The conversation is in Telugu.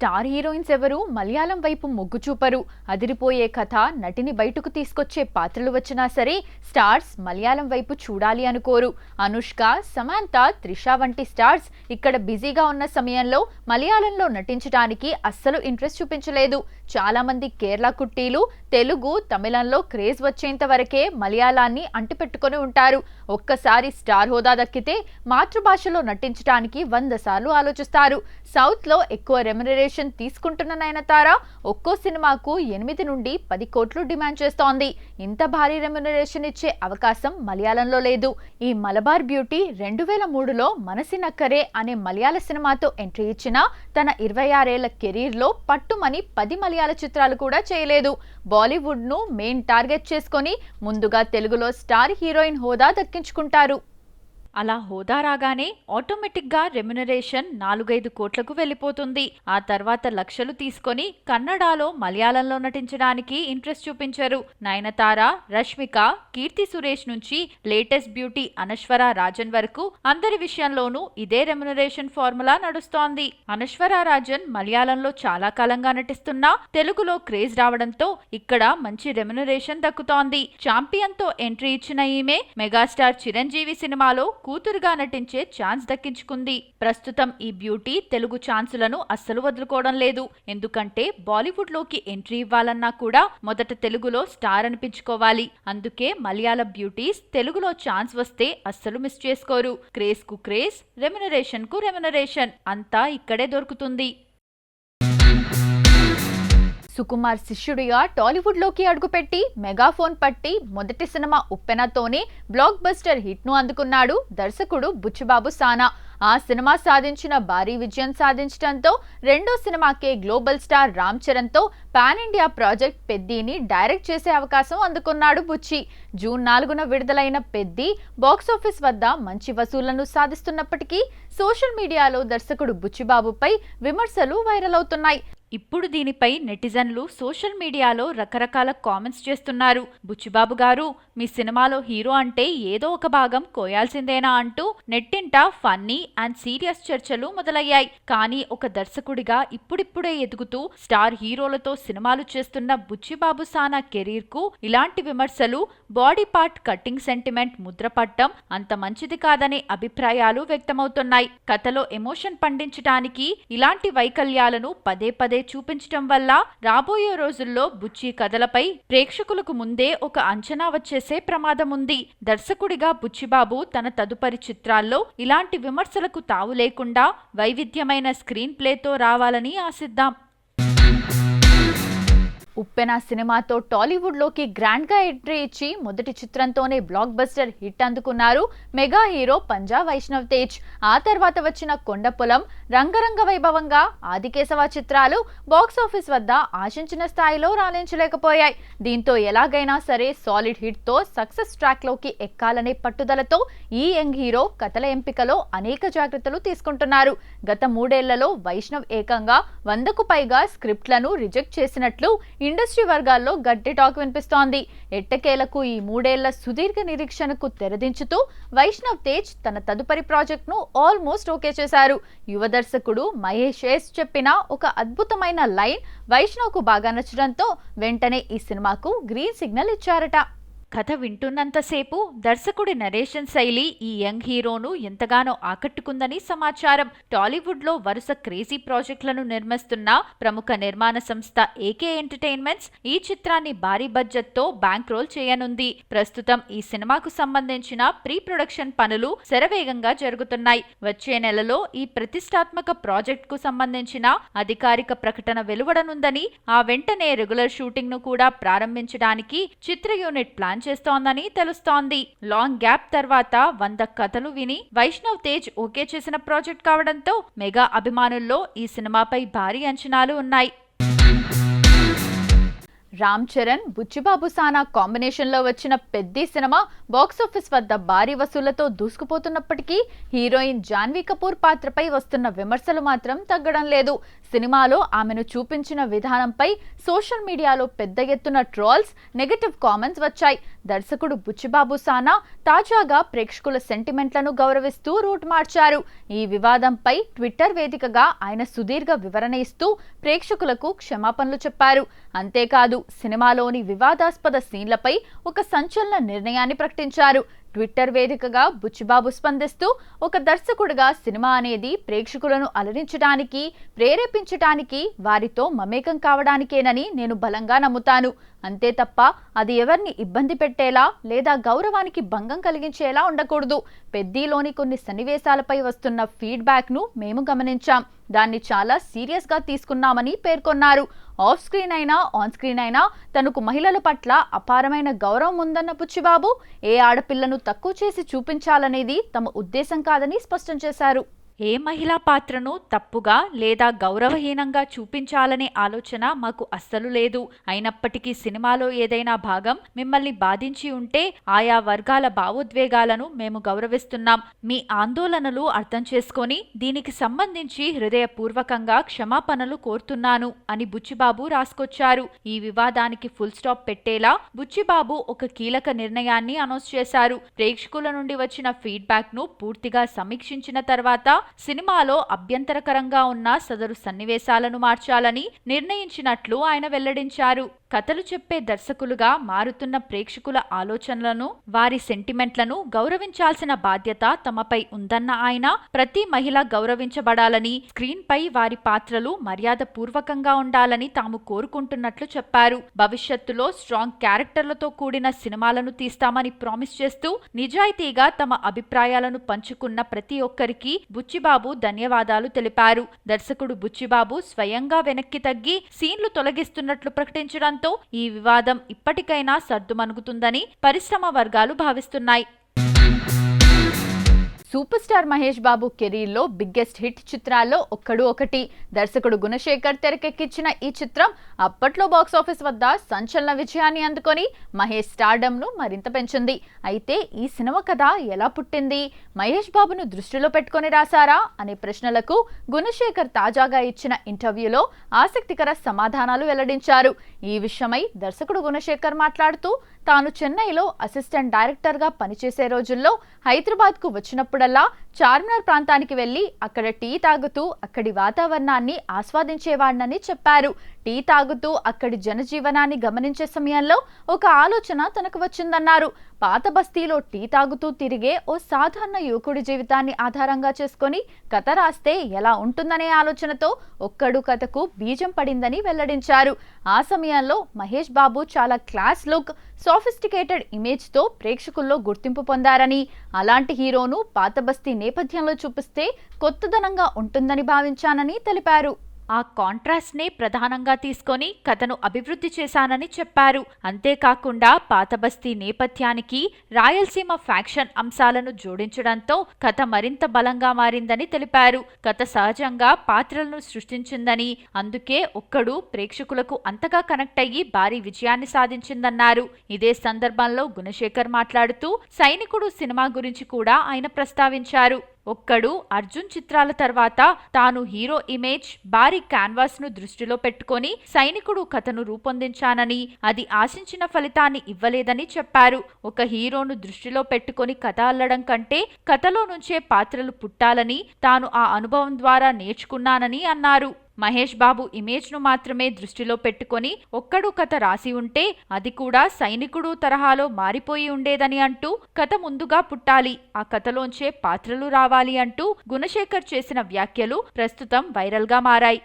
స్టార్ హీరోయిన్స్ ఎవరు మలయాళం వైపు మొగ్గు చూపరు. అదిరిపోయే కథ, నటిని బయటకు తీసుకొచ్చే పాత్రలు వచ్చినా సరే స్టార్స్ మలయాళం వైపు చూడాలి అనుకోరు. అనుష్క, సమాంత, త్రిష వంటి స్టార్స్ ఇక్కడ బిజీగా ఉన్న సమయంలో మలయాళంలో నటించడానికి అస్సలు ఇంట్రెస్ట్ చూపించలేదు. చాలా మంది కేరళ కుట్టీలు తెలుగు, తమిళంలో క్రేజ్ వచ్చేంత వరకే మలయాళాన్ని అంటిపెట్టుకుని ఉంటారు. ఒక్కసారి స్టార్ హోదా దక్కితే మాతృభాషలో నటించడానికి 100 సార్లు ఆలోచిస్తారు. సౌత్ లో ఎక్కువ రెమ్యునరేషన్ తీసుకుంటున్న నయనతార ఒక్కో సినిమాకు 8 నుండి 10 కోట్లు డిమాండ్ చేస్తోంది. ఇంత భారీ రెమ్యునరేషన్ ఇచ్చే అవకాశం మలయాళంలో లేదు. ఈ మలబార్ బ్యూటీ 2003లో మనసి నక్కరే అనే మలయాళ సినిమాతో ఎంట్రీ ఇచ్చిన తన 26 ఏళ్ల కెరీర్ లో పట్టుమని 10 మలయాళ చిత్రాలు కూడా చేయలేదు. బాలీవుడ్ ను మెయిన్ టార్గెట్ చేసుకొని ముందుగా తెలుగులో స్టార్ హీరోయిన్ హోదా దక్కించుకుంటారు. అలా హోదా రాగానే ఆటోమేటిక్గా రెమ్యునరేషన్ 4-5 కోట్లకు వెళ్ళిపోతుంది. ఆ తర్వాత లక్షలు తీసుకొని కన్నడలో, మలయాళంలో నటించడానికి ఇంట్రెస్ట్ చూపించరు. నయనతార, రష్మిక, కీర్తి సురేష్ నుంచి లేటెస్ట్ బ్యూటీ అనశ్వర రాజన్ వరకు అందరి విషయంలోనూ ఇదే రెమ్యునరేషన్ ఫార్ములా నడుస్తోంది. అనశ్వర రాజన్ మలయాళంలో చాలా కాలంగా నటిస్తున్నా తెలుగులో క్రేజ్ రావడంతో ఇక్కడ మంచి రెమ్యునరేషన్ దక్కుతోంది. ఛాంపియన్ తో ఎంట్రీ ఇచ్చిన ఈమె మెగాస్టార్ చిరంజీవి సినిమాలో కూతురుగా నటించే ఛాన్స్ దక్కించుకుంది. ప్రస్తుతం ఈ బ్యూటీ తెలుగు ఛాన్సులను అస్సలు వదులుకోవడం లేదు. ఎందుకంటే బాలీవుడ్ లోకి ఎంట్రీ ఇవ్వాలన్నా కూడా మొదట తెలుగులో స్టార్ అనిపించుకోవాలి. అందుకే మలయాళ బ్యూటీస్ తెలుగులో ఛాన్స్ వస్తే అస్సలు మిస్ చేసుకోరు. క్రేజ్ కు క్రేజ్, రెమ్యునరేషన్ కు రెమ్యునరేషన్ అంతా ఇక్కడే దొరుకుతుంది. సుకుమార్ శిష్యుడిగా టాలీవుడ్ లోకి అడుగుపెట్టి మెగాఫోన్ పట్టి మొదటి సినిమా ఉప్పెనతోనే బ్లాక్ బస్టర్ హిట్ ను అందుకున్నాడు దర్శకుడు బుచ్చిబాబు సానా. ఆ సినిమా సాధించిన భారీ విజయం సాధించడంతో రెండో సినిమాకే గ్లోబల్ స్టార్ రామ్ చరణ్ తో పాన్ ఇండియా ప్రాజెక్ట్ పెద్దీని డైరెక్ట్ చేసే అవకాశం అందుకున్నాడు బుచ్చి. జూన్ 4న విడుదలైన పెద్ది బాక్సాఫీస్ వద్ద మంచి వసూళ్లను సాధిస్తున్నప్పటికీ సోషల్ మీడియాలో దర్శకుడు బుచ్చిబాబుపై విమర్శలు వైరల్ అవుతున్నాయి. ఇప్పుడు దీనిపై నెటిజన్లు సోషల్ మీడియాలో రకరకాల కామెంట్స్ చేస్తున్నారు. బుచ్చిబాబు గారు, మీ సినిమాలో హీరో అంటే ఏదో ఒక భాగం కోయాల్సిందేనా అంటూ నెట్టింట ఫన్నీ అండ్ సీరియస్ చర్చలు మొదలయ్యాయి. కానీ ఒక దర్శకుడిగా ఇప్పుడిప్పుడే ఎదుగుతూ స్టార్ హీరోలతో సినిమాలు చేస్తున్న బుచ్చిబాబు సానా కెరీర్ కు ఇలాంటి విమర్శలు, బాడీ పార్ట్ కట్టింగ్ సెంటిమెంట్ ముద్రపట్టం అంత మంచిది కాదనే అభిప్రాయాలు వ్యక్తమవుతున్నాయి. కథలో ఎమోషన్ పండించడానికి ఇలాంటి వైకల్యాలను పదే పదే చూపించటం వల్ల రాబోయే రోజుల్లో బుచ్చి కథలపై ప్రేక్షకులకు ముందే ఒక అంచనా వచ్చేసే ప్రమాదం ఉంది. దర్శకుడిగా బుచ్చిబాబు తన తదుపరి చిత్రాల్లో ఇలాంటి విమర్శలకు తావు లేకుండా వైవిధ్యమైన స్క్రీన్ ప్లేతో రావాలని ఆశిద్దాం. ఉప్పెన సినిమాతో టాలీవుడ్ లోకి గ్రాండ్ గా ఎంట్రీ ఇచ్చి మొదటి చిత్రంతోనే బ్లాక్ బస్టర్ హిట్ అందుకున్నారు మెగా హీరో పంజా వైష్ణవ్ తేజ్. ఆ తర్వాత వచ్చిన కొండపొలం, రంగరంగ వైభవంగా, ఆదికేశవ చిత్రాలు బాక్సాఫీస్ వద్ద ఆశించిన స్థాయిలో రాణించలేకపోయాయి. దీంతో ఎలాగైనా సరే సాలిడ్ హిట్ తో సక్సెస్ ట్రాక్ లోకి ఎక్కాలనే పట్టుదలతో ఈ యంగ్ హీరో కథల ఎంపికలో అనేక జాగ్రత్తలు తీసుకుంటున్నారు. గత 3 ఏళ్లలో వైష్ణవ్ ఏకంగా 100కు పైగా స్క్రిప్ట్లను రిజెక్ట్ చేసినట్లు ఇండస్ట్రీ వర్గాల్లో గట్టి టాక్ వినిపిస్తోంది. ఎట్టకేలకు ఈ 3 ఏళ్ల సుదీర్ఘ నిరీక్షణకు తెరదించుతూ వైష్ణవ్ తేజ్ తన తదుపరి ప్రాజెక్ట్ ను ఆల్మోస్ట్ ఓకే చేశారు. యువ దర్శకుడు మహేష్ ఎస్ చెప్పిన ఒక అద్భుతమైన లైన్ వైష్ణవ్ కు బాగా నచ్చడంతో వెంటనే ఈ సినిమాకు గ్రీన్ సిగ్నల్ ఇచ్చారట. కథ వింటున్నంతసేపు దర్శకుడి నరేషన్ శైలి ఈ యంగ్ హీరోను ఎంతగానో ఆకట్టుకుందని సమాచారం. టాలీవుడ్ లో వరుస క్రేజీ ప్రాజెక్టులను నిర్మిస్తున్న ప్రముఖ నిర్మాణ సంస్థ ఏకే ఎంటర్టైన్మెంట్స్ ఈ చిత్రాన్ని భారీ బడ్జెట్ తో బ్యాంక్ రోల్ చేయనుంది. ప్రస్తుతం ఈ సినిమాకు సంబంధించిన ప్రీ ప్రొడక్షన్ పనులు శరవేగంగా జరుగుతున్నాయి. వచ్చే నెలలో ఈ ప్రతిష్టాత్మక ప్రాజెక్ట్ కు సంబంధించిన అధికారిక ప్రకటన వెలువడనుందని, ఆ వెంటనే రెగ్యులర్ షూటింగ్ ను కూడా ప్రారంభించడానికి చిత్ర యూనిట్ ప్లాన్ చేస్తోందని తెలుస్తోంది. లాంగ్ గ్యాప్ తర్వాత 100 కథలు విని వైష్ణవ్ తేజ్ ఓకే చేసిన ప్రాజెక్ట్ కావడంతో మెగా అభిమానుల్లో ఈ సినిమాపై భారీ అంచనాలు ఉన్నాయి. రామ్ చరణ్, బుచ్చిబాబు సానా కాంబినేషన్ లో వచ్చిన పెద్ది సినిమా బాక్సాఫీస్ వద్ద భారీ వసూళ్లతో దూసుకుపోతున్నప్పటికీ హీరోయిన్ జాన్వీ కపూర్ పాత్రపై వస్తున్న విమర్శలు మాత్రం తగ్గడం లేదు. సినిమాలో ఆమెను చూపించిన విధానంపై సోషల్ మీడియాలో పెద్ద ఎత్తున ట్రోల్స్, నెగటివ్ కామెంట్స్ వచ్చాయి. దర్శకుడు బుచ్చిబాబు సానా తాజాగా ప్రేక్షకుల సెంటిమెంట్లను గౌరవిస్తూ రూట్ మార్చారు. ఈ వివాదంపై ట్విట్టర్ వేదికగా ఆయన సుదీర్ఘ వివరణ ఇస్తూ ప్రేక్షకులకు క్షమాపణలు చెప్పారు. అంతేకాదు సినిమాలోని వివాదాస్పద సీన్లపై ఒక సంచలన నిర్ణయాన్ని ప్రకటించారు. ట్విట్టర్ వేదికగా బుచ్చిబాబు స్పందిస్తూ, ఒక దర్శకుడిగా సినిమా అనేది ప్రేక్షకులను అలరించడానికి, ప్రేరేపించడానికి, వారితో మమేకం కావడానికేనని నేను బలంగా నమ్ముతాను. అంతే తప్ప అది ఎవరిని ఇబ్బంది పెట్టేలా లేదా గౌరవానికి భంగం కలిగించేలా ఉండకూడదు. పెద్దీలోని కొన్ని సన్నివేశాలపై వస్తున్న ఫీడ్బ్యాక్ను మేము గమనించాం. దాన్ని చాలా సీరియస్గా తీసుకున్నామని పేర్కొన్నారు. ఆఫ్ స్క్రీన్ అయినా ఆన్ స్క్రీన్ అయినా తనకు మహిళల పట్ల అపారమైన గౌరవం ఉందన్న బుచ్చిబాబు ఏ ఆడపిల్లను తక్కువ చేసి చూపించాలనేది తమ ఉద్దేశం కాదని స్పష్టం చేశారు. ఏ మహిళా పాత్రను తప్పుగా లేదా గౌరవహీనంగా చూపించాలనే ఆలోచన మాకు అస్సలు లేదు. అయినప్పటికీ సినిమాలో ఏదైనా భాగం మిమ్మల్ని బాధించి ఉంటే ఆయా వర్గాల భావోద్వేగాలను మేము గౌరవిస్తున్నాం. మీ ఆందోళనలు అర్థం చేసుకొని దీనికి సంబంధించి హృదయపూర్వకంగా క్షమాపణలు కోరుతున్నాను అని బుచ్చిబాబు రాసుకొచ్చారు. ఈ వివాదానికి ఫుల్ స్టాప్ పెట్టేలా బుచ్చిబాబు ఒక కీలక నిర్ణయాన్ని అనౌన్స్ చేశారు. ప్రేక్షకుల నుండి వచ్చిన ఫీడ్బ్యాక్ ను పూర్తిగా సమీక్షించిన తర్వాత సినిమాలో అభ్యంతరకరంగా ఉన్న సదరు సన్నివేశాలను మార్చాలని నిర్ణయించినట్లు ఆయన వెల్లడించారు. కథలు చెప్పే దర్శకులుగా మారుతున్న ప్రేక్షకుల ఆలోచనలను, వారి సెంటిమెంట్లను గౌరవించాల్సిన బాధ్యత తమపై ఉందన్న ఆయన, ప్రతి మహిళ గౌరవించబడాలని, స్క్రీన్ పై వారి పాత్రలు మర్యాద పూర్వకంగా ఉండాలని తాము కోరుకుంటున్నట్లు చెప్పారు. భవిష్యత్తులో స్ట్రాంగ్ క్యారెక్టర్లతో కూడిన సినిమాలను తీస్తామని ప్రామిస్ చేస్తూ నిజాయితీగా తమ అభిప్రాయాలను పంచుకున్న ప్రతి ఒక్కరికి బుచ్చిబాబు ధన్యవాదాలు తెలిపారు. దర్శకుడు బుచ్చిబాబు స్వయంగా వెనక్కి తగ్గి సీన్లు తొలగిస్తున్నట్లు ప్రకటించడంతో ఈ వివాదం ఇప్పటికైనా సర్దుమణుగుతుందని పరిశ్రమ వర్గాలు భావిస్తున్నాయి. సూపర్ స్టార్ మహేష్ బాబు కెరీర్లో బిగ్గెస్ట్ హిట్ చిత్రాల్లో ఒక్కడు ఒకటి. దర్శకుడు గుణశేఖర్ తెరకెక్కించిన ఈ చిత్రం అప్పట్లో బాక్సాఫీస్ వద్ద సంచలన విజయాన్ని అందుకొని మహేష్ స్టార్డమ్ను మరింత పెంచింది. అయితే ఈ సినిమా కథ ఎలా పుట్టింది, మహేష్ బాబును దృష్టిలో పెట్టుకొని రాశారా అనే ప్రశ్నలకు గుణశేఖర్ తాజాగా ఇచ్చిన ఇంటర్వ్యూలో ఆసక్తికర సమాధానాలు వెల్లడించారు. ఈ విషయమై దర్శకుడు గుణశేఖర్ మాట్లాడుతూ, తాను చెన్నైలో అసిస్టెంట్ డైరెక్టర్గా పనిచేసే రోజుల్లో హైదరాబాద్కు వచ్చినప్పుడల్లా చార్మినార్ ప్రాంతానికి వెళ్లి అక్కడ టీ తాగుతూ అక్కడి వాతావరణాన్ని ఆస్వాదించేవాడినని చెప్పారు. టీ తాగుతూ అక్కడి జనజీవనాన్ని గమనించే సమయంలో ఒక ఆలోచన తనకు వచ్చిందన్నారు. పాత బస్తీలో టీ తాగుతూ తిరిగే ఓ సాధారణ యువకుడి జీవితాన్ని ఆధారంగా చేసుకొని కథ రాస్తే ఎలా ఉంటుందనే ఆలోచనతో ఒక్కడు కథకు బీజం పడిందని వెల్లడించారు. ఆ సమయంలో మహేష్ బాబు చాలా క్లాస్ లుక్, సోఫిస్టికేటెడ్ ఇమేజ్తో ప్రేక్షకుల్లో గుర్తింపు పొందారని, అలాంటి హీరోను పాత బస్తీ నేపథ్యంలో చూపిస్తే కొత్తదనంగా ఉంటుందని భావించానని తెలిపారు. ఆ కాంట్రాస్ట్ నే ప్రధానంగా తీసుకొని కథను అభివృద్ధి చేశానని చెప్పారు. అంతేకాకుండా పాతబస్తీ నేపథ్యానికి రాయలసీమ ఫ్యాక్షన్ అంశాలను జోడించడంతో కథ మరింత బలంగా మారిందని తెలిపారు. కథ సహజంగా పాత్రలను సృష్టించిందని, అందుకే ఒక్కడు ప్రేక్షకులకు అంతగా కనెక్ట్ అయ్యి భారీ విజయాన్ని సాధించిందన్నారు. ఇదే సందర్భంలో గుణశేఖర్ మాట్లాడుతూ సైనికుడు సినిమా గురించి కూడా ఆయన ప్రస్తావించారు. ఒక్కడు, అర్జున్ చిత్రాల తర్వాత తాను హీరో ఇమేజ్, భారీ క్యాన్వాస్ ను దృష్టిలో పెట్టుకొని సైనికుడు కథను రూపొందించానని, అది ఆశించిన ఫలితాన్ని ఇవ్వలేదని చెప్పారు. ఒక హీరోను దృష్టిలో పెట్టుకొని కథ అల్లడం కంటే కథలో నుంచే పాత్రలు పుట్టాలని తాను ఆ అనుభవం ద్వారా నేర్చుకున్నానని అన్నారు. మహేష్ బాబు ఇమేజ్ ను మాత్రమే దృష్టిలో పెట్టుకొని ఒక్కడు కథ రాసి ఉంటే అది కూడా సైనికుడు తరహాలో మారిపోయి ఉండేదని అంటూ, కథ ముందుగా పుట్టాలి, ఆ కథలోంచే పాత్రలు రావాలి అంటూ గుణశేఖర్ చేసిన వ్యాఖ్యలు ప్రస్తుతం వైరల్ గా మారాయి.